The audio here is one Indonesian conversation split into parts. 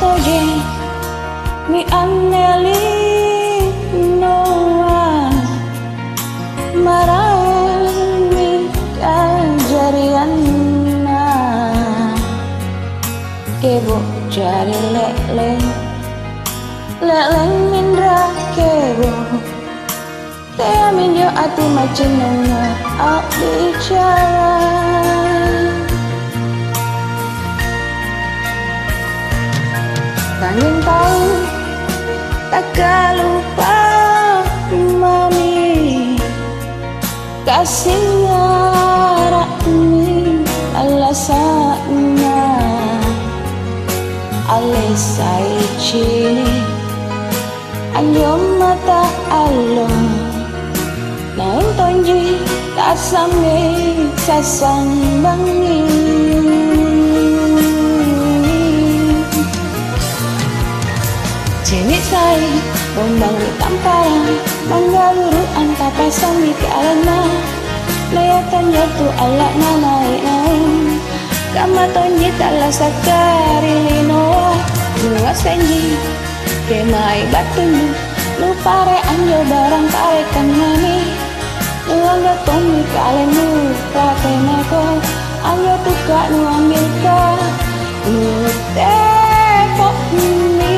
toje mi anneli noa marami kajarianna kebo jari leleng mindra kebo kaya minyo ati machinonga ak bicara tanging tahu tak lupa mami kasihnya rakmi alasannya alisai cini anyo mata alon naon tonji tak sami sasang bangi Cini sai bombang di tamparan manggaluru anta pasang di kalana layatan jatu alak na naik kama tonji tala sakari linoa dua senji kemai batunya lu pare anjo barang pare kanani lu angga tonji kalen lu pake nako anjo tuka nu ambil ka lu tepok ni.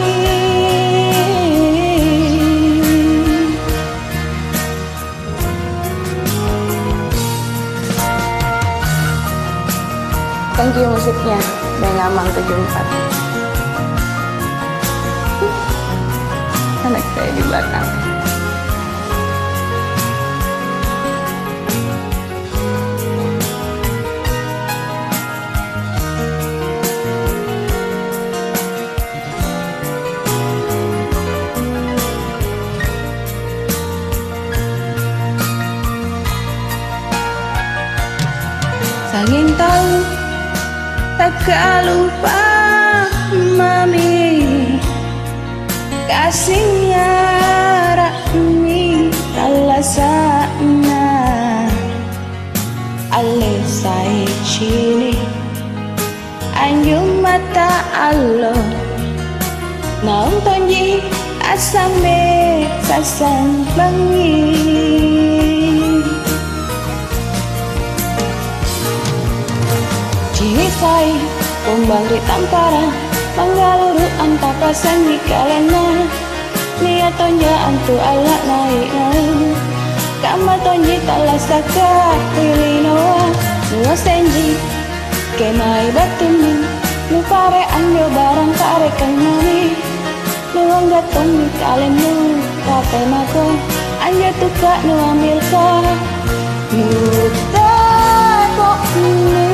Thank you musiknya Bang Amang 74. Anak saya di belakang. Saking tahu tak lupa mami kasihnya rahmi alasannya alisai cini anjum mata alo naon tonji asame sasang bangi cini sai bombang di tamparan manggaluru anta pasang di kalena niat tonja antu alak naik kama tonji tala saka pilinoa nuwa senji kemai batumi nu pare anjo barang pare kanani nu angga tonji kalen nu kate mako anjo tuka nu ambil ka nu tepok ni.